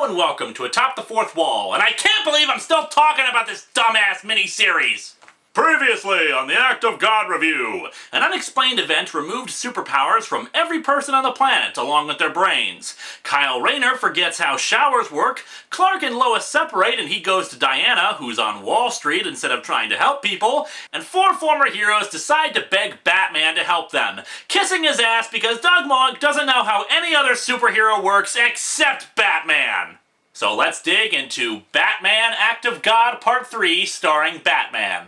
and welcome to Atop the Fourth Wall, and I can't believe I'm still talking about this dumbass mini-series! Previously on the Act of God review, an unexplained event removed superpowers from every person on the planet along with their brains. Kyle Rayner forgets how showers work, Clark and Lois separate and he goes to Diana, who's on Wall Street instead of trying to help people, and 4 former heroes decide to beg Batman to help them, kissing his ass because Doug Monk doesn't know how any other superhero works except Batman. So let's dig into Batman Act of God Part 3 starring Batman.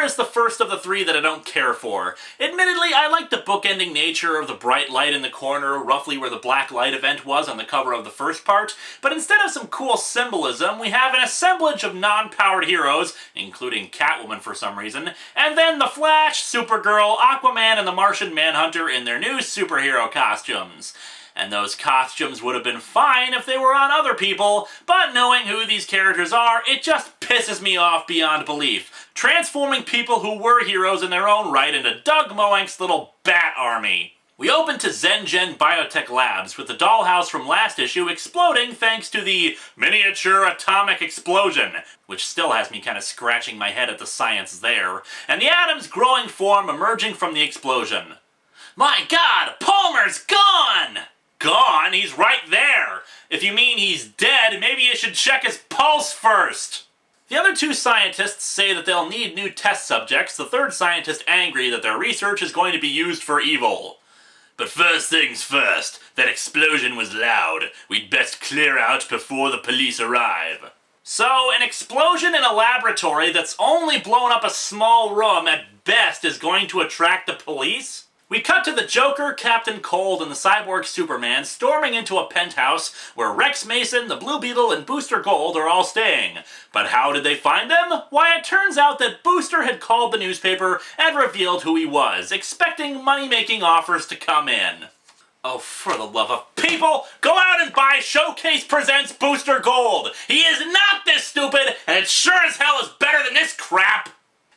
Is the first of the 3 that I don't care for. Admittedly, I like the bookending nature of the bright light in the corner, roughly where the black light event was on the cover of the first part, but instead of some cool symbolism, we have an assemblage of non-powered heroes, including Catwoman for some reason, and then the Flash, Supergirl, Aquaman, and the Martian Manhunter in their new superhero costumes. And those costumes would have been fine if they were on other people, but knowing who these characters are, it just pisses me off beyond belief, transforming people who were heroes in their own right into Doug Moank's little bat army. We open to ZenGen Biotech Labs, with the dollhouse from last issue exploding thanks to the miniature atomic explosion, which still has me kind of scratching my head at the science there, and the Atom's growing form emerging from the explosion. My God, Palmer's gone! Gone? He's right there! If you mean he's dead, maybe you should check his pulse first! The other 2 scientists say that they'll need new test subjects, the 3rd scientist angry that their research is going to be used for evil. But first things first, that explosion was loud. We'd best clear out before the police arrive. So, an explosion in a laboratory that's only blown up a small room at best is going to attract the police? We cut to the Joker, Captain Cold, and the Cyborg Superman storming into a penthouse where Rex Mason, the Blue Beetle, and Booster Gold are all staying. But how did they find them? Why, it turns out that Booster had called the newspaper and revealed who he was, expecting money-making offers to come in. Oh, for the love of people, go out and buy Showcase Presents Booster Gold! He is not this stupid, and it sure as hell is better than this crap!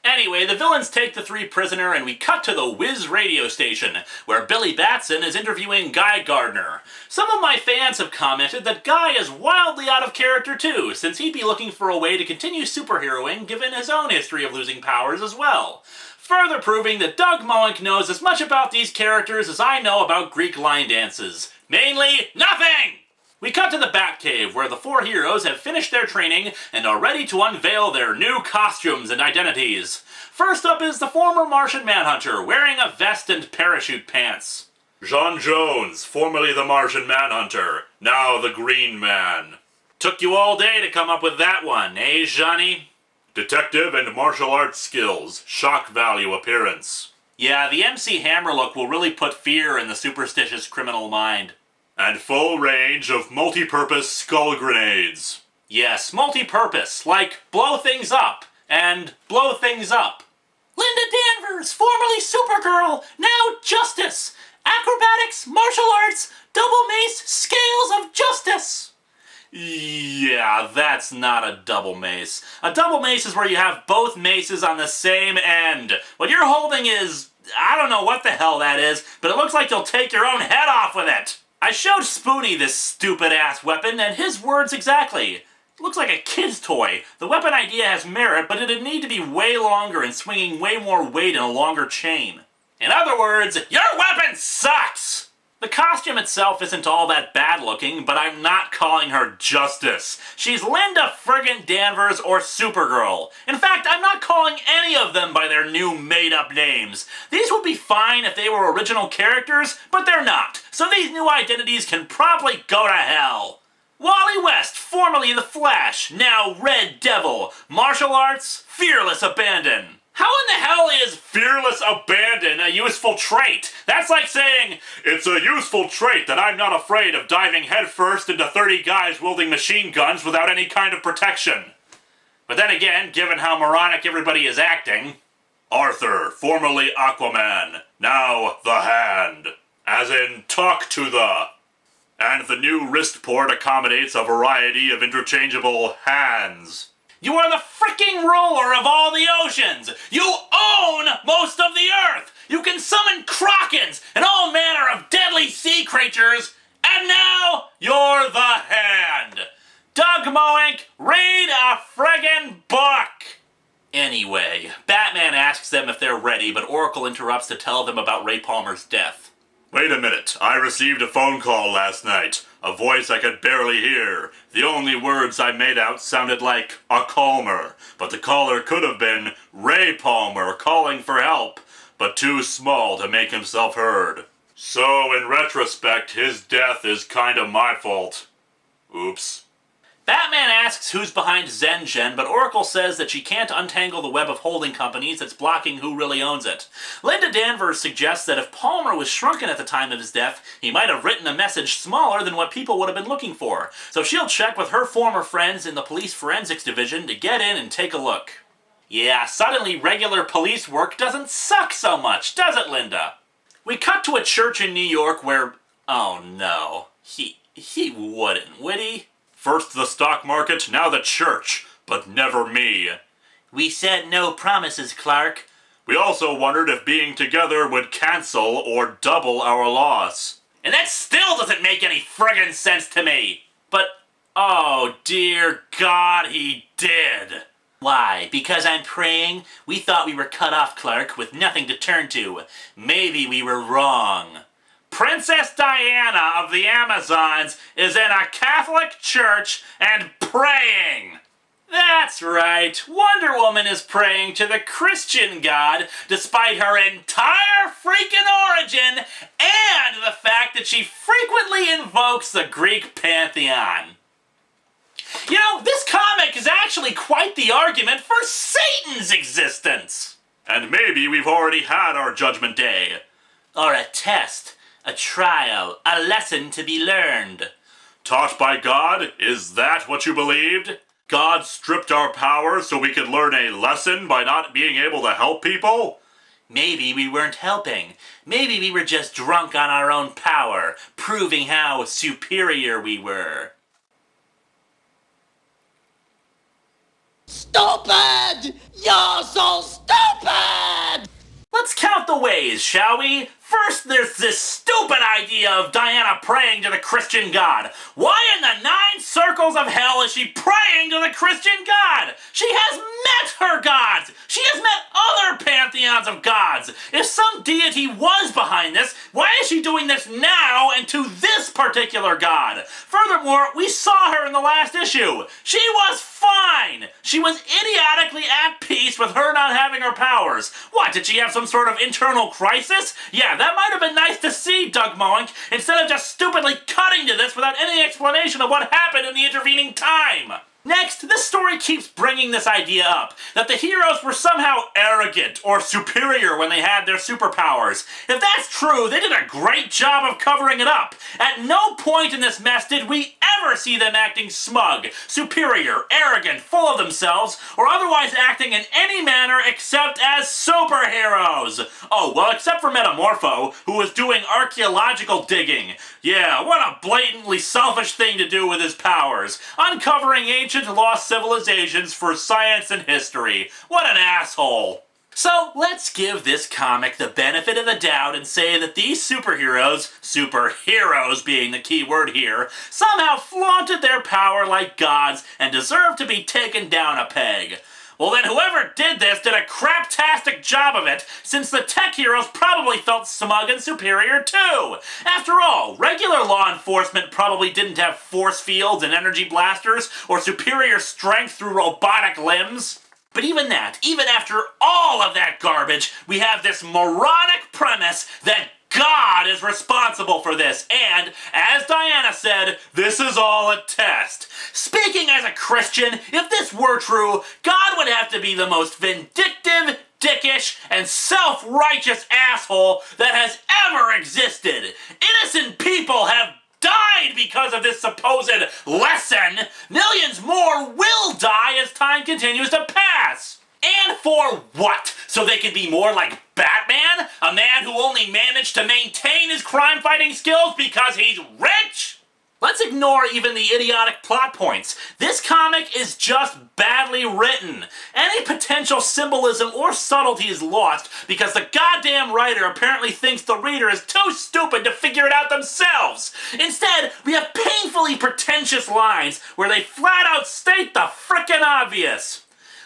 Anyway, the villains take the 3 prisoner and we cut to the Wiz radio station, where Billy Batson is interviewing Guy Gardner. Some of my fans have commented that Guy is wildly out of character too, since he'd be looking for a way to continue superheroing given his own history of losing powers as well. Further proving that Doug Moench knows as much about these characters as I know about Greek line dances. Mainly, nothing! We cut to the Batcave, where the 4 heroes have finished their training and are ready to unveil their new costumes and identities. First up is the former Martian Manhunter, wearing a vest and parachute pants. John Jones, formerly the Martian Manhunter, now the Green Man. Took you all day to come up with that one, eh, Johnny? Detective and martial arts skills, shock value appearance. Yeah, the MC Hammer look will really put fear in the superstitious criminal mind. And full range of multi-purpose skull grenades. Yes, multi-purpose, like blow things up, and blow things up. Linda Danvers, formerly Supergirl, now Justice. Acrobatics, martial arts, double mace, scales of justice. Yeah, that's not a double mace. A double mace is where you have both maces on the same end. What you're holding is, I don't know what the hell that is, but it looks like you'll take your own head off with it. I showed Spoonie this stupid-ass weapon, and his words exactly. It looks like a kid's toy. The weapon idea has merit, but it'd need to be way longer and swinging way more weight in a longer chain. In other words, your weapon sucks! The costume itself isn't all that bad looking, but I'm not calling her Justice. She's Linda friggin' Danvers or Supergirl. In fact, I'm not calling any of them by their new made-up names. These would be fine if they were original characters, but they're not. So these new identities can probably go to hell. Wally West, formerly The Flash, now Red Devil. Martial arts, fearless abandon. How in the hell is fearless abandon a useful trait? That's like saying, it's a useful trait that I'm not afraid of diving headfirst into 30 guys wielding machine guns without any kind of protection. But then again, given how moronic everybody is acting... Arthur, formerly Aquaman, now The Hand. As in, talk to the... And the new wrist port accommodates a variety of interchangeable hands. You are the freaking ruler of all the oceans! You own most of the earth! You can summon krakens and all manner of deadly sea creatures, and now you're the Hand! Doug Moenk, read a friggin' book! Anyway, Batman asks them if they're ready, but Oracle interrupts to tell them about Ray Palmer's death. Wait a minute, I received a phone call last night. A voice I could barely hear. The only words I made out sounded like a calmer, but the caller could have been Ray Palmer calling for help, but too small to make himself heard. So, in retrospect, his death is kinda my fault. Oops. Batman asks who's behind Zengen, but Oracle says that she can't untangle the web of holding companies that's blocking who really owns it. Linda Danvers suggests that if Palmer was shrunken at the time of his death, he might have written a message smaller than what people would have been looking for. So she'll check with her former friends in the police forensics division to get in and take a look. Yeah, suddenly regular police work doesn't suck so much, does it, Linda? We cut to a church in New York where... Oh no. He wouldn't, would he? First the stock market, now the church, but never me. We said no promises, Clark. We also wondered if being together would cancel or double our loss. And that still doesn't make any friggin' sense to me. But, oh dear God, he did. Why? Because I'm praying? We thought we were cut off, Clark, with nothing to turn to. Maybe we were wrong. Princess Diana of the Amazons is in a Catholic church and praying! That's right, Wonder Woman is praying to the Christian God despite her entire freaking origin and the fact that she frequently invokes the Greek pantheon. You know, this comic is actually quite the argument for Satan's existence! And maybe we've already had our Judgment Day. Or a test. A trial, a lesson to be learned. Taught by God? Is that what you believed? God stripped our power so we could learn a lesson by not being able to help people? Maybe we weren't helping. Maybe we were just drunk on our own power, proving how superior we were. Stupid! You're so stupid! Let's count the ways, shall we? First, there's this stupid idea of Diana praying to the Christian God. Why in the 9 circles of hell is she praying to the Christian God? She has met her gods! She has met other pantheons of gods! If some deity was behind this, why is she doing this now and to this particular god? Furthermore, we saw her in the last issue. She was fine! She was idiotically at peace with her not having her powers. What, did she have some sort of internal crisis? Yeah, that might have been nice to see, Doug Moenk, instead of just stupidly cutting to this without any explanation of what happened in the intervening time. Next, this story keeps bringing this idea up, that the heroes were somehow arrogant or superior when they had their superpowers. If that's true, they did a great job of covering it up. At no point in this mess did we ever see them acting smug, superior, arrogant, full of themselves, or otherwise acting in any manner except as superheroes. Oh, well, except for Metamorpho, who was doing archaeological digging. Yeah, what a blatantly selfish thing to do with his powers. Uncovering ancient lost civilizations for science and history. What an asshole. So let's give this comic the benefit of the doubt and say that these superheroes being the key word here, somehow flaunted their power like gods and deserve to be taken down a peg. Well then whoever did this did a craptastic job of it, since the tech heroes probably felt smug and superior too. After all, regular law enforcement probably didn't have force fields and energy blasters, or superior strength through robotic limbs. But even after all of that garbage, we have this moronic premise that God is responsible for this, and, as Diana said, this is all a test. Speaking as a Christian, if this were true, God would have to be the most vindictive, dickish, and self-righteous asshole that has ever existed. Innocent people have died because of this supposed lesson. Millions more will die as time continues to pass. And for what? So they can be more like Batman? A man who only managed to maintain his crime-fighting skills because he's rich? Let's ignore even the idiotic plot points. This comic is just badly written. Any potential symbolism or subtlety is lost because the goddamn writer apparently thinks the reader is too stupid to figure it out themselves. Instead, we have painfully pretentious lines where they flat out state the frickin' obvious.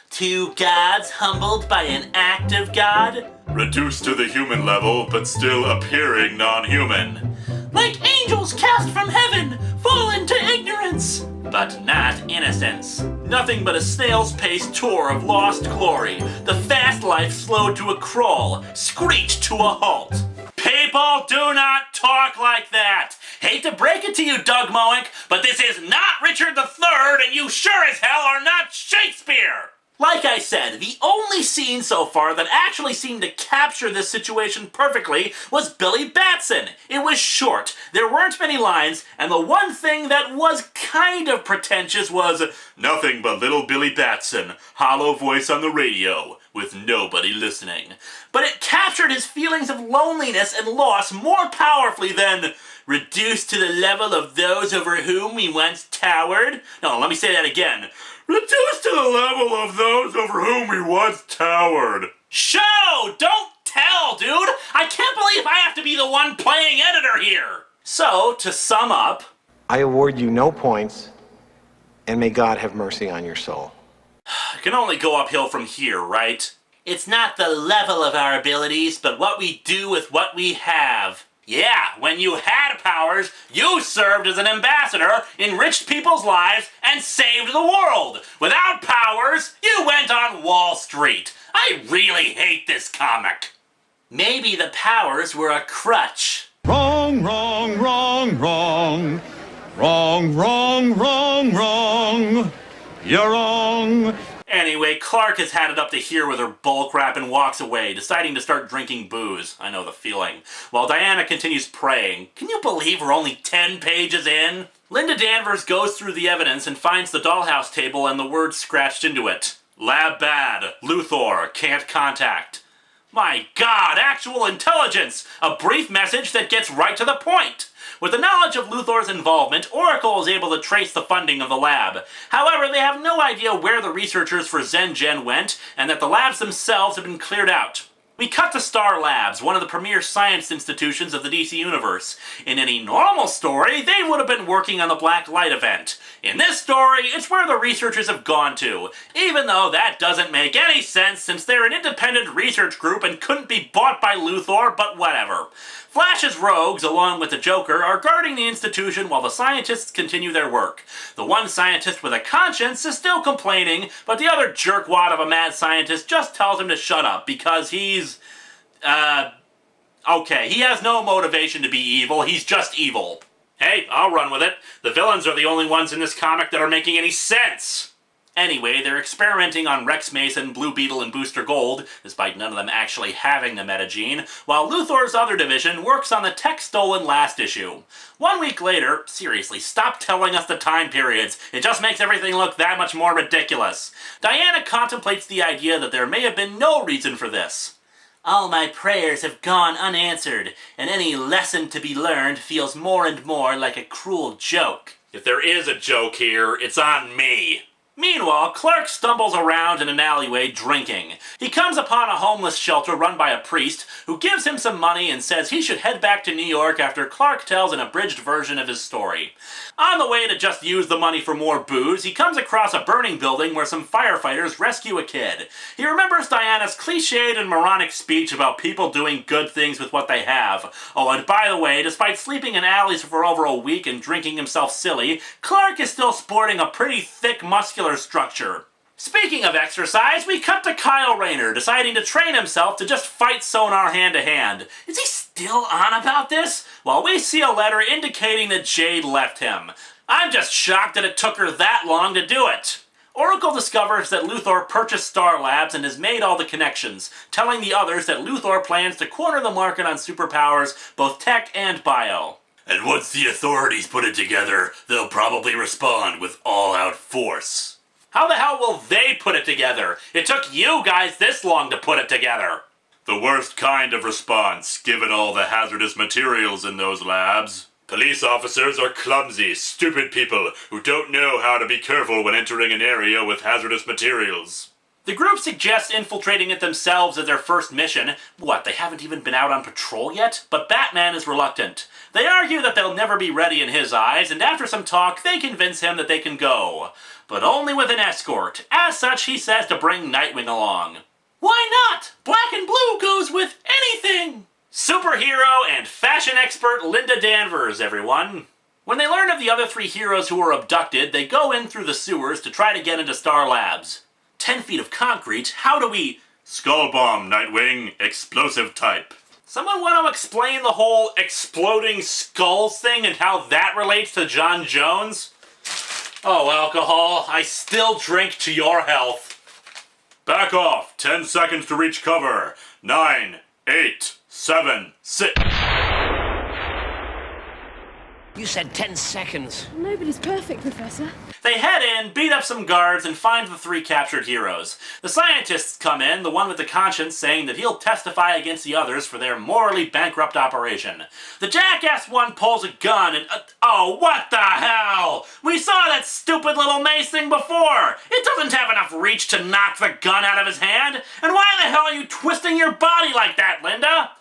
Two gods humbled by an act of God? Reduced to the human level, but still appearing non-human. Like angels cast from heaven, fall into ignorance, but not innocence. Nothing but a snail's pace tour of lost glory, the fast life slowed to a crawl, screeched to a halt. People do not talk like that. Hate to break it to you, Doug Moenk, but this is not Richard III, and you sure as hell are not Shakespeare! Like I said, the only scene so far that actually seemed to capture this situation perfectly was Billy Batson. It was short, there weren't many lines, and the one thing that was kind of pretentious was Nothing but little Billy Batson, hollow voice on the radio, with nobody listening. But it captured his feelings of loneliness and loss more powerfully than reduced to the level of those over whom we once towered. No, let me say that again. Reduced to the level of those over whom we once towered. Show! Don't tell, dude! I can't believe I have to be the one playing editor here! So, to sum up, I award you no points, and may God have mercy on your soul. it can only go uphill from here, right? It's not the level of our abilities, but what we do with what we have. Yeah, when you had powers, you served as an ambassador, enriched people's lives, and saved the world. Without powers, you went on Wall Street. I really hate this comic. Maybe the powers were a crutch. Wrong, wrong, wrong, wrong. Wrong, wrong, wrong, wrong. You're wrong. Anyway, Clark has had it up to here with her bullcrap and walks away, deciding to start drinking booze. I know the feeling. While Diana continues praying. Can you believe we're only 10 pages in? Linda Danvers goes through the evidence and finds the dollhouse table and the words scratched into it. Lab bad. Luthor. Can't contact. My God, actual intelligence! A brief message that gets right to the point! With the knowledge of Luthor's involvement, Oracle is able to trace the funding of the lab. However, they have no idea where the researchers for Zen-Gen went, and that the labs themselves have been cleared out. We cut to Star Labs, one of the premier science institutions of the DC Universe. In any normal story, they would have been working on the Black Light event. In this story, it's where the researchers have gone to, even though that doesn't make any sense since they're an independent research group and couldn't be bought by Luthor, but whatever. Flash's rogues, along with the Joker, are guarding the institution while the scientists continue their work. The one scientist with a conscience is still complaining, but the other jerkwad of a mad scientist just tells him to shut up because he's... okay, he has no motivation to be evil, he's just evil. Hey, I'll run with it. The villains are the only ones in this comic that are making any sense. Anyway, they're experimenting on Rex Mason, Blue Beetle, and Booster Gold, despite none of them actually having the metagene, while Luthor's other division works on the tech stolen last issue. 1 week later, seriously, stop telling us the time periods. It just makes everything look that much more ridiculous. Diana contemplates the idea that there may have been no reason for this. All my prayers have gone unanswered, and any lesson to be learned feels more and more like a cruel joke. If there is a joke here, it's on me. Meanwhile, Clark stumbles around in an alleyway drinking. He comes upon a homeless shelter run by a priest who gives him some money and says he should head back to New York after Clark tells an abridged version of his story. On the way to just use the money for more booze, he comes across a burning building where some firefighters rescue a kid. He remembers Diana's cliched and moronic speech about people doing good things with what they have. Oh, and by the way, despite sleeping in alleys for over a week and drinking himself silly, Clark is still sporting a pretty thick muscular structure. Speaking of exercise, we cut to Kyle Rayner deciding to train himself to just fight Sonar hand-to-hand. Is he still on about this? Well, we see a letter indicating that Jade left him. I'm just shocked that it took her that long to do it. Oracle discovers that Luthor purchased Star Labs and has made all the connections, telling the others that Luthor plans to corner the market on superpowers, both tech and bio. And once the authorities put it together, they'll probably respond with all-out force. How the hell will they put it together? It took you guys this long to put it together. The worst kind of response, given all the hazardous materials in those labs. Police officers are clumsy, stupid people who don't know how to be careful when entering an area with hazardous materials. The group suggests infiltrating it themselves as their first mission. What, they haven't even been out on patrol yet? But Batman is reluctant. They argue that they'll never be ready in his eyes, and after some talk, they convince him that they can go. But only with an escort. As such, he says to bring Nightwing along. Why not? Black and blue goes with anything! Superhero and fashion expert Linda Danvers, everyone. When they learn of the other three heroes who were abducted, they go in through the sewers to try to get into Star Labs. 10 feet of concrete? How do we... Skull bomb, Nightwing. Explosive type. Someone want to explain the whole exploding skulls thing and how that relates to John Jones? Oh, alcohol, I still drink to your health. Back off. 10 seconds to reach cover. 9, 8, 7, 6... You said 10 seconds. Nobody's perfect, Professor. They head in, beat up some guards, and find the three captured heroes. The scientists come in, the one with the conscience saying that he'll testify against the others for their morally bankrupt operation. The jackass one pulls a gun and... oh, what the hell? We saw that stupid little mace thing before! It doesn't have enough reach to knock the gun out of his hand! And why the hell are you twisting your body like that, Linda?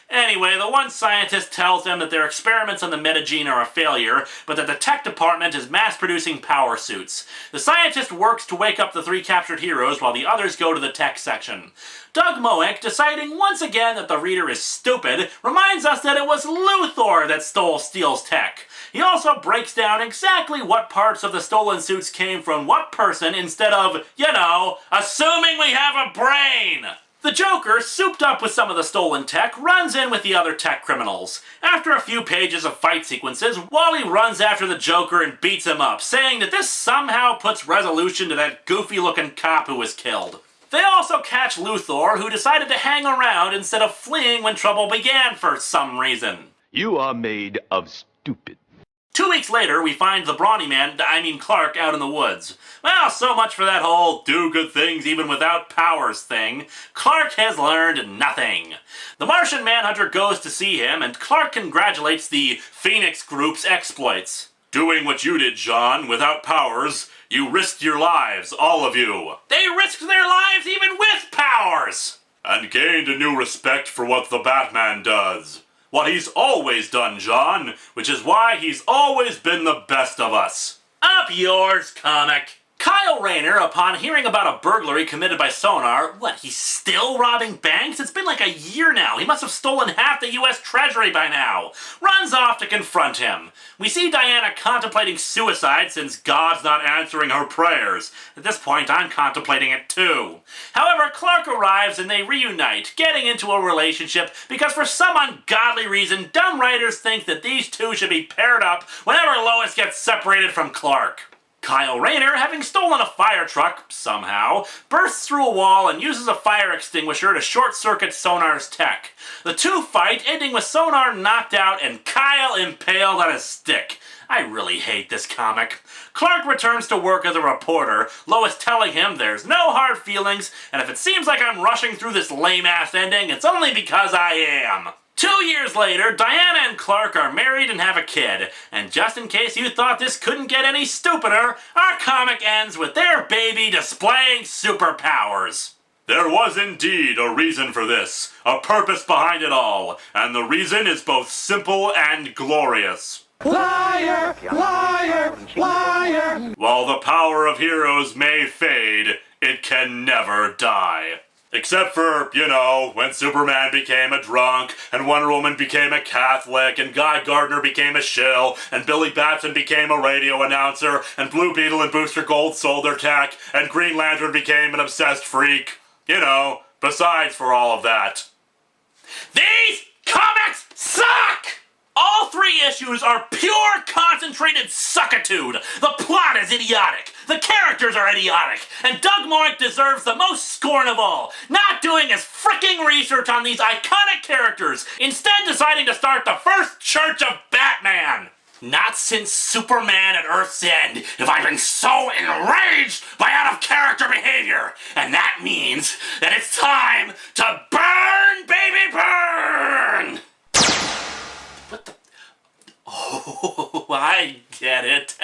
Anyway, the one scientist tells them that their experiments on the metagene are a failure, but that the tech department is mass-producing power suits. The scientist works to wake up the three captured heroes while the others go to the tech section. Doug Moenk, deciding once again that the reader is stupid, reminds us that it was Luthor that stole Steel's tech. He also breaks down exactly what parts of the stolen suits came from what person instead of, you know, assuming we have a brain! The Joker, souped up with some of the stolen tech, runs in with the other tech criminals. After a few pages of fight sequences, Wally runs after the Joker and beats him up, saying that this somehow puts resolution to that goofy-looking cop who was killed. They also catch Luthor, who decided to hang around instead of fleeing when trouble began for some reason. You are made of stupid. 2 weeks later, we find the brawny man, Clark, out in the woods. Well, so much for that whole do good things even without powers thing. Clark has learned nothing. The Martian Manhunter goes to see him, and Clark congratulates the Phoenix Group's exploits. Doing what you did, John, without powers, you risked your lives, all of you. They risked their lives even with powers! And gained a new respect for what the Batman does. What he's always done, John, which is why he's always been the best of us. Up yours, comic. Kyle Rayner, upon hearing about a burglary committed by Sonar, he's still robbing banks? It's been like a year now. He must have stolen half the U.S. Treasury by now. Runs off to confront him. We see Diana contemplating suicide since God's not answering her prayers. At this point, I'm contemplating it too. However, Clark arrives and they reunite, getting into a relationship because for some ungodly reason, dumb writers think that these two should be paired up whenever Lois gets separated from Clark. Kyle Rayner, having stolen a fire truck, somehow, bursts through a wall and uses a fire extinguisher to short-circuit Sonar's tech. The two fight, ending with Sonar knocked out and Kyle impaled on a stick. I really hate this comic. Clark returns to work as a reporter, Lois telling him there's no hard feelings, and if it seems like I'm rushing through this lame-ass ending, it's only because I am. 2 years later, Diana and Clark are married and have a kid. And just in case you thought this couldn't get any stupider, our comic ends with their baby displaying superpowers. There was indeed a reason for this, a purpose behind it all, and the reason is both simple and glorious. Liar! Liar! Liar! While the power of heroes may fade, it can never die. Except for, when Superman became a drunk, and Wonder Woman became a Catholic, and Guy Gardner became a shill, and Billy Batson became a radio announcer, and Blue Beetle and Booster Gold sold their tech, and Green Lantern became an obsessed freak. Besides for all of that. These comics suck! All 3 issues are pure concentrated suckitude. The plot is idiotic. The characters are idiotic. And Doug Moench deserves the most scorn of all. Not doing his fricking research on these iconic characters. Instead deciding to start the first Church of Batman. Not since Superman at Earth's End have I been so enraged by out-of-character behavior. And that means that it's time to burn, baby, burn! What the? Oh, I get it.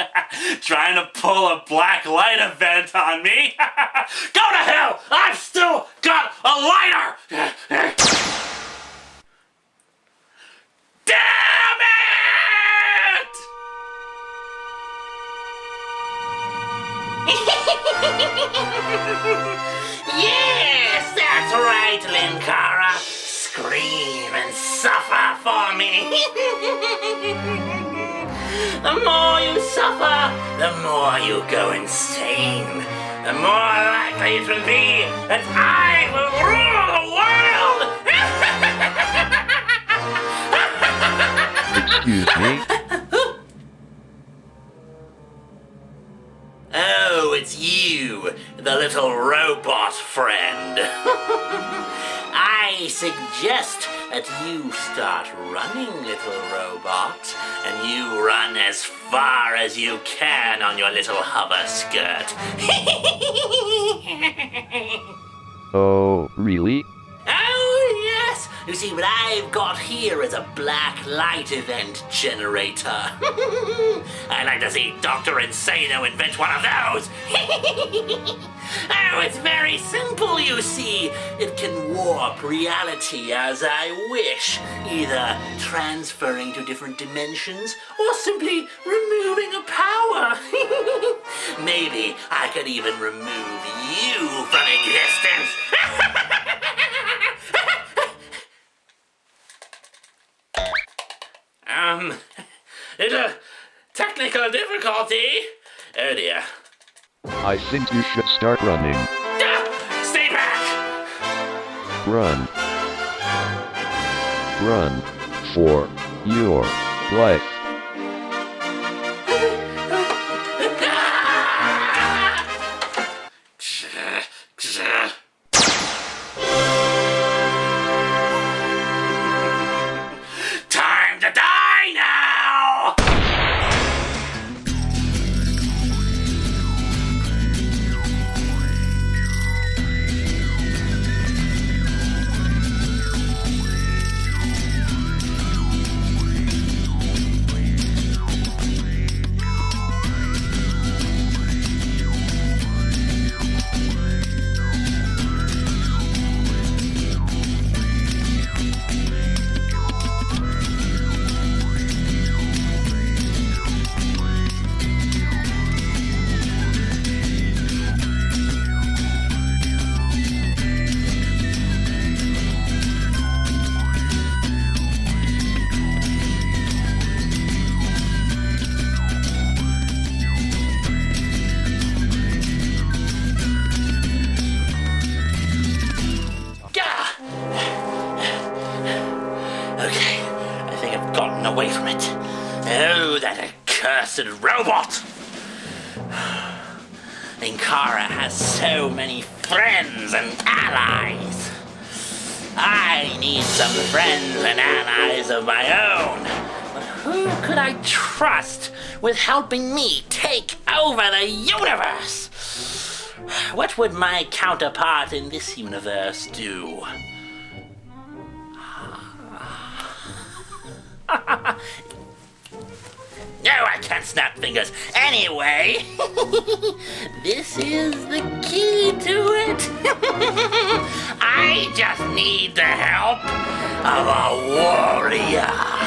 Trying to pull a black light event on me. Go to hell! I've still got a lighter! Damn it! Yes, that's right, Linkara. Scream and suffer for me. The more you suffer, the more you go insane. The more likely it will be that I will rule the world. Excuse me? Oh, it's you, the little robot friend. I suggest that you start running, little robot, and you run as far as you can on your little hover skirt. Oh, really? Oh, yes! You see, what I've got here is a black light event generator. I'd like to see Dr. Insano invent one of those. Oh, it's very simple, you see. It can warp reality as I wish, either transferring to different dimensions or simply removing a power. Maybe I could even remove you from existence. Little technical difficulty. Oh dear. I think you should start running. Stay back! Run. Run. For your life. Time to die now! Okay, I think I've gotten away from it. Oh, that accursed robot! Linkara has so many friends and allies. I need some friends and allies of my own. But who could I trust with helping me take over the universe? What would my counterpart in this universe do? can't snap fingers. Anyway, this is the key to it. I just need the help of a warrior.